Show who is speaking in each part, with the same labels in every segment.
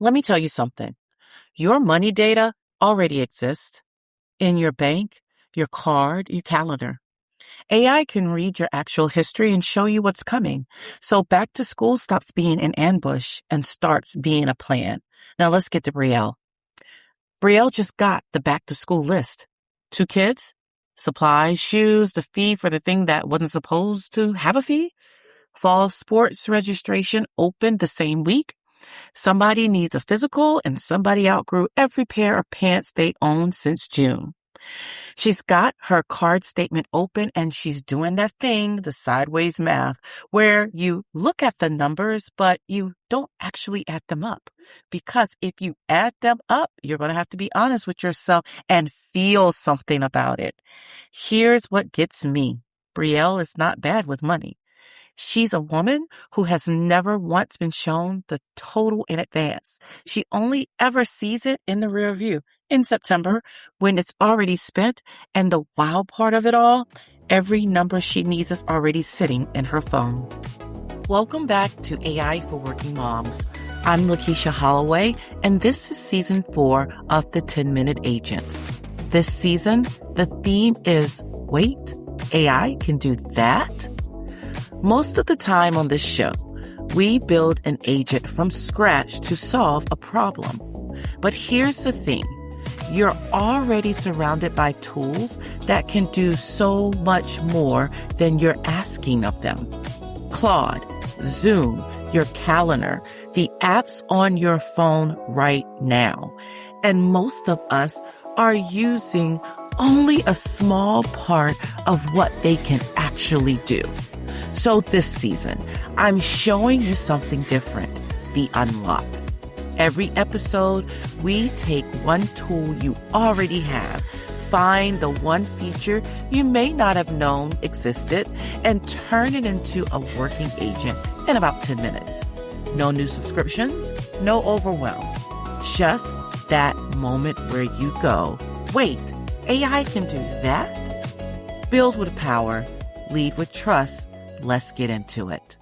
Speaker 1: Let me tell you something. Your money data already exists in your bank, your card, your calendar. AI can read your actual history and show you what's coming. So back to school stops being an ambush and starts being a plan. Now let's get to Brielle. Brielle just got the back to school list. 2 kids, supplies, shoes, the fee for the thing that wasn't supposed to have a fee. Fall sports registration opened the same week. Somebody needs a physical and somebody outgrew every pair of pants they owned since June. She's got her card statement open and she's doing that thing, the sideways math, where you look at the numbers, but you don't actually add them up. Because if you add them up, you're going to have to be honest with yourself and feel something about it. Here's what gets me. Brielle is not bad with money. She's a woman who has never once been shown the total in advance. She only ever sees it in the rear view in September when it's already spent. And the wild part of it all, every number she needs is already sitting in her phone. Welcome back to AI for Working Moms. I'm Lakeisha Holloway, and this is season 4 of the 10-Minute Agent. This season, the theme is, wait, AI can do that? Most of the time on this show, we build an agent from scratch to solve a problem. But here's the thing. You're already surrounded by tools that can do so much more than you're asking of them. Claude, Zoom, your calendar, the apps on your phone right now. And most of us are using only a small part of what they can actually do. So this season, I'm showing you something different, the unlock. Every episode, we take one tool you already have, find the one feature you may not have known existed, and turn it into a working agent in about 10 minutes. No new subscriptions, no overwhelm. Just that moment where you go, wait, AI can do that? Build with power, lead with trust. Let's get into it.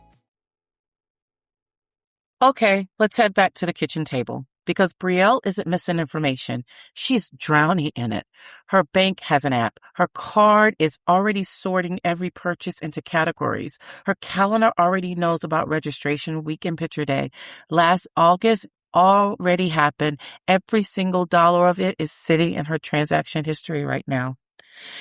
Speaker 1: Okay, let's head back to the kitchen table because Brielle isn't missing information. She's drowning in it. Her bank has an app. Her card is already sorting every purchase into categories. Her calendar already knows about registration week and picture day. Last August already happened. Every single dollar of it is sitting in her transaction history right now.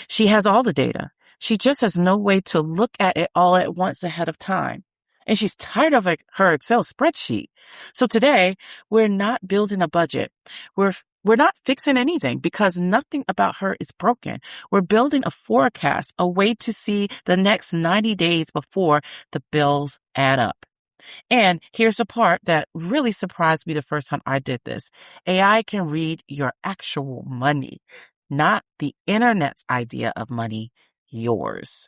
Speaker 1: She has all the data. She just has no way to look at it all at once ahead of time. And she's tired of her Excel spreadsheet. So today, we're not building a budget. We're not fixing anything because nothing about her is broken. We're building a forecast, a way to see the next 90 days before the bills add up. And here's the part that really surprised me the first time I did this. AI can read your actual money, not the internet's idea of money. Yours.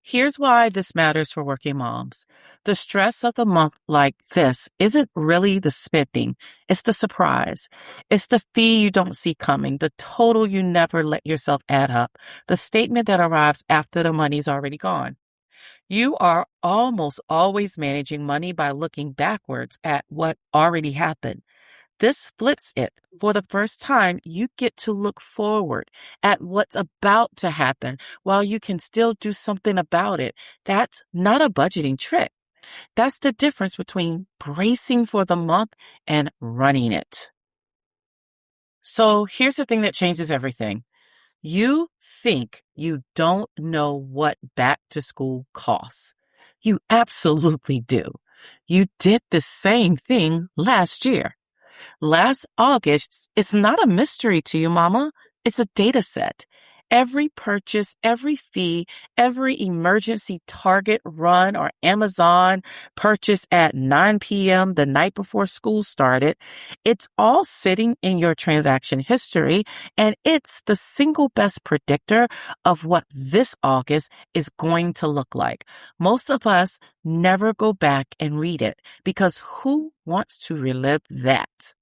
Speaker 1: Here's why this matters for working moms. The stress of the month like this isn't really the spending. It's the surprise. It's the fee you don't see coming, the total you never let yourself add up, the statement that arrives after the money's already gone. You are almost always managing money by looking backwards at what already happened. This flips it. For the first time, you get to look forward at what's about to happen while you can still do something about it. That's not a budgeting trick. That's the difference between bracing for the month and running it. So here's the thing that changes everything. You think you don't know what back to school costs. You absolutely do. You did the same thing last year. Last August, it's not a mystery to you, Mama. It's a data set. Every purchase, every fee, every emergency Target run or Amazon purchase at 9 p.m. the night before school started, it's all sitting in your transaction history, and it's the single best predictor of what this August is going to look like. Most of us never go back and read it because who wants to relive that?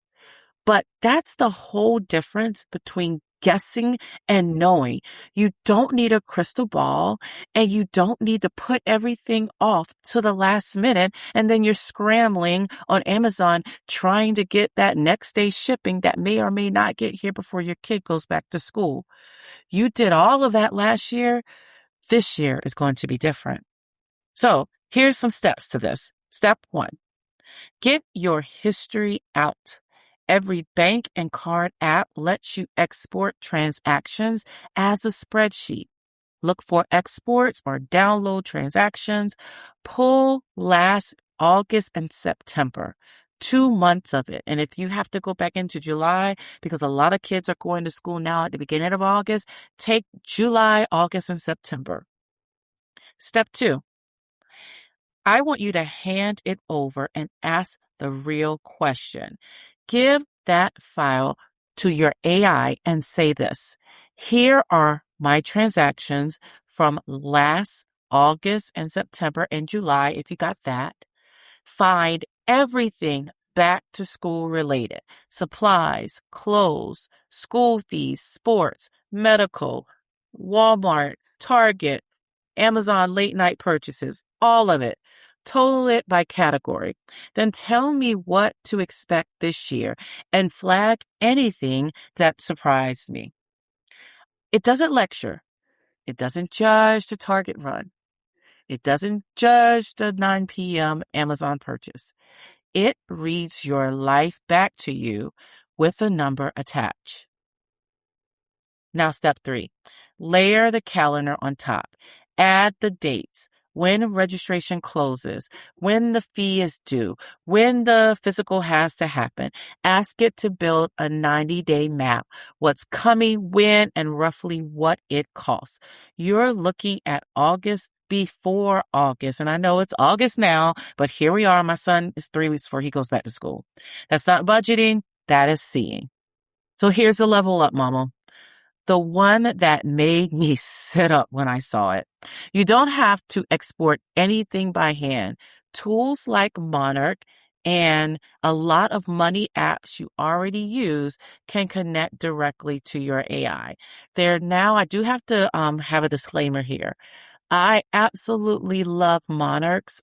Speaker 1: But that's the whole difference between guessing and knowing. You don't need a crystal ball, and you don't need to put everything off to the last minute. And then you're scrambling on Amazon trying to get that next day shipping that may or may not get here before your kid goes back to school. You did all of that last year. This year is going to be different. So here's some steps to this. Step 1, get your history out. Every bank and card app lets you export transactions as a spreadsheet. Look for exports or download transactions. Pull last August and September, 2 months of it. And if you have to go back into July, because a lot of kids are going to school now at the beginning of August, take July, August, and September. Step 2, I want you to hand it over and ask the real question. Give that file to your AI and say this: here are my transactions from last August and September and July, if you got that. Find everything back to school related: supplies, clothes, school fees, sports, medical, Walmart, Target, Amazon late night purchases, all of it. Total it by category. Then tell me what to expect this year and flag anything that surprised me. It doesn't lecture. It doesn't judge the Target run. It doesn't judge the 9 p.m. Amazon purchase. It reads your life back to you with a number attached. Now, step 3, layer the calendar on top. Add the dates, when registration closes, when the fee is due, when the physical has to happen. Ask it to build a 90-day map, what's coming, when, and roughly what it costs. You're looking at August before August. And I know it's August now, but here we are. My son is 3 weeks before he goes back to school. That's not budgeting. That is seeing. So here's the level up, mama. The one that made me sit up when I saw it. You don't have to export anything by hand. Tools like Monarch and a lot of money apps you already use can connect directly to your AI. I do have to have a disclaimer here. I absolutely love Monarch's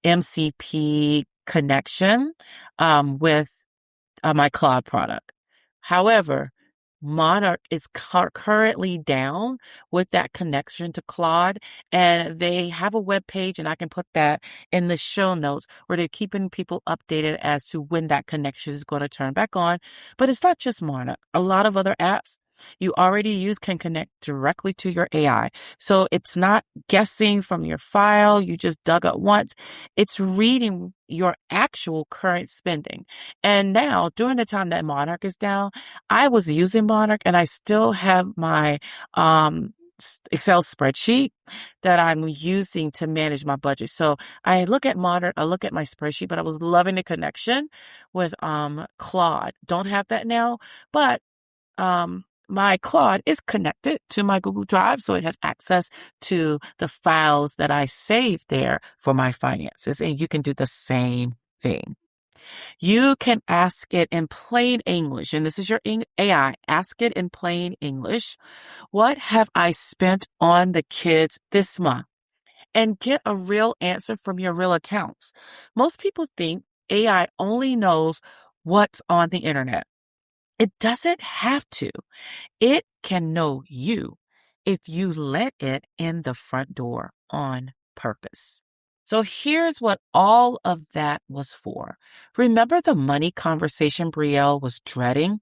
Speaker 1: MCP connection with my cloud product. However, Monarch is currently down with that connection to Claude, and they have a web page, and I can put that in the show notes, where they're keeping people updated as to when that connection is going to turn back on. But it's not just Monarch. A lot of other apps you already use can connect directly to your AI. So it's not guessing from your file you just dug up once. It's reading your actual current spending. And now, during the time that Monarch is down, I was using Monarch, and I still have my Excel spreadsheet that I'm using to manage my budget. So I look at Monarch, I look at my spreadsheet, but I was loving the connection with Claude. Don't have that now, but my Claude is connected to my Google Drive, so it has access to the files that I saved there for my finances. And you can do the same thing. You can ask it in plain English, and this is your AI. Ask it in plain English, what have I spent on the kids this month? And get a real answer from your real accounts. Most people think AI only knows what's on the internet. It doesn't have to. It can know you if you let it in the front door on purpose. So here's what all of that was for. Remember the money conversation Brielle was dreading?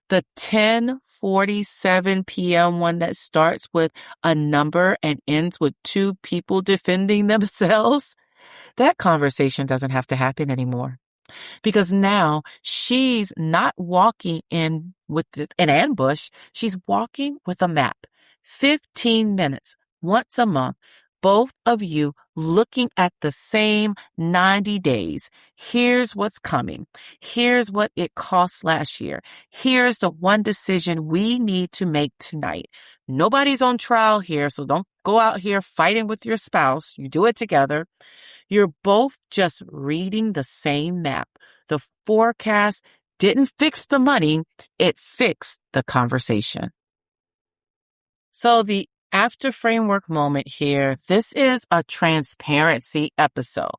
Speaker 1: The 10:47 p.m. one that starts with a number and ends with 2 people defending themselves? That conversation doesn't have to happen anymore. Because now she's not walking in with an ambush. She's walking with a map. 15 minutes once a month, both of you looking at the same 90 days. Here's what's coming. Here's what it cost last year. Here's the one decision we need to make tonight. Nobody's on trial here, so don't go out here fighting with your spouse. You do it together. You're both just reading the same map. The forecast didn't fix the money, it fixed the conversation. So the after framework moment here, this is a transparency episode.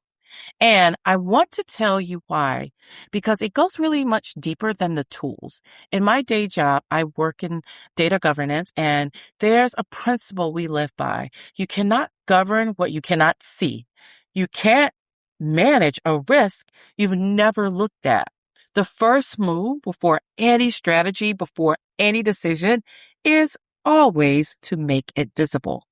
Speaker 1: And I want to tell you why, because it goes really much deeper than the tools. In my day job, I work in data governance, and there's a principle we live by. You cannot govern what you cannot see. You can't manage a risk you've never looked at. The first move before any strategy, before any decision, is always to make it visible.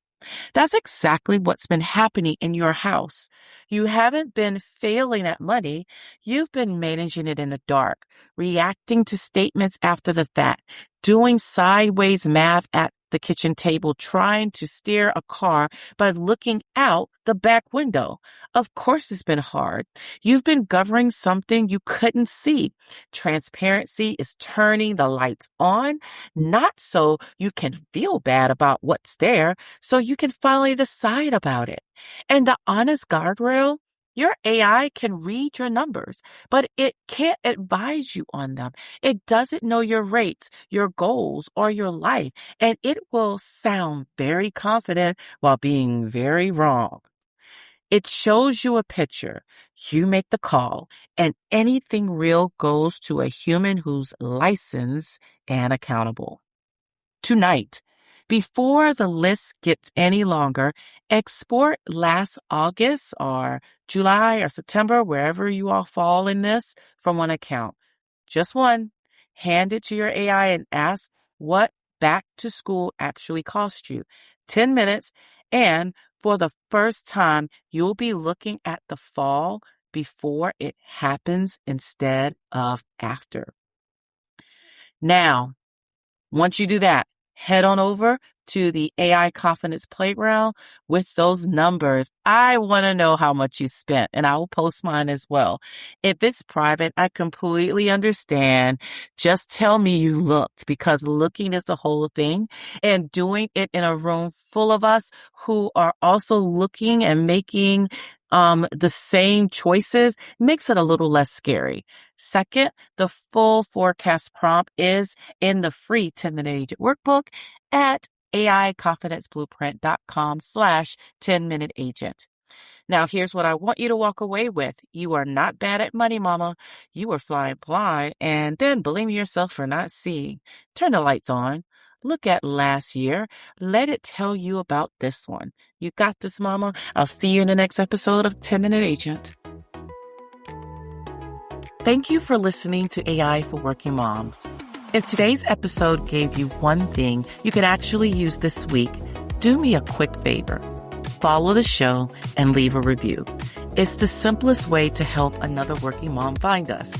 Speaker 1: That's exactly what's been happening in your house. You haven't been failing at money. You've been managing it in the dark, reacting to statements after the fact, doing sideways math at the kitchen table, trying to steer a car by looking out the back window. Of course, it's been hard. You've been governing something you couldn't see. Transparency is turning the lights on, not so you can feel bad about what's there, so you can finally decide about it. And the honest guardrail, your AI can read your numbers, but it can't advise you on them. It doesn't know your rates, your goals, or your life, and it will sound very confident while being very wrong. It shows you a picture. You make the call, and anything real goes to a human who's licensed and accountable. Tonight, before the list gets any longer, export last August or July or September, wherever you all fall in this, from one account. Just one. Hand it to your AI and ask what back to school actually cost you. 10 minutes. And for the first time, you'll be looking at the fall before it happens instead of after. Now, once you do that, head on over to the AI Confidence Playground with those numbers. I want to know how much you spent, and I will post mine as well. If it's private, I completely understand. Just tell me you looked, because looking is the whole thing, and doing it in a room full of us who are also looking and making the same choices makes it a little less scary. Second, the full forecast prompt is in the free 10-minute agent workbook at aiconfidenceblueprint.com/10-minute agent. Now, here's what I want you to walk away with. You are not bad at money, mama. You were flying blind and then blaming yourself for not seeing. Turn the lights on. Look at last year. Let it tell you about this one. You got this, mama. I'll see you in the next episode of 10-Minute Agent. Thank you for listening to AI for Working Moms. If today's episode gave you one thing you could actually use this week, do me a quick favor. Follow the show and leave a review. It's the simplest way to help another working mom find us.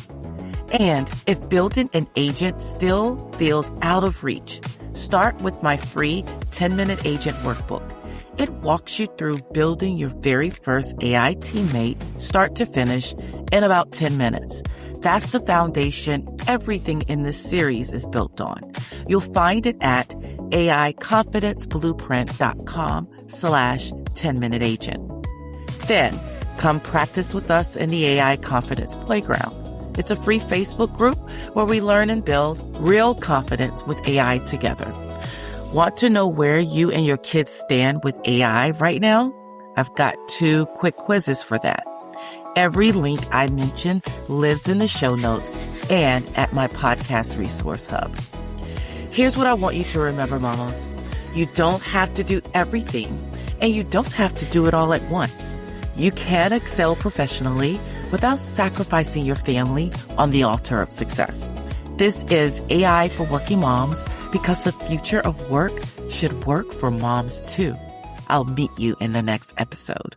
Speaker 1: And if building an agent still feels out of reach, start with my free 10-minute agent workbook. It walks you through building your very first AI teammate, start to finish, in about 10 minutes. That's the foundation everything in this series is built on. You'll find it at aiconfidenceblueprint.com/10-minute agent. Then come practice with us in the AI Confidence Playground. It's a free Facebook group where we learn and build real confidence with AI together. Want to know where you and your kids stand with AI right now? I've got 2 quick quizzes for that. Every link I mention lives in the show notes and at my podcast resource hub. Here's what I want you to remember, mama. You don't have to do everything, and you don't have to do it all at once. You can excel professionally without sacrificing your family on the altar of success. This is AI for Working Moms, because the future of work should work for moms too. I'll meet you in the next episode.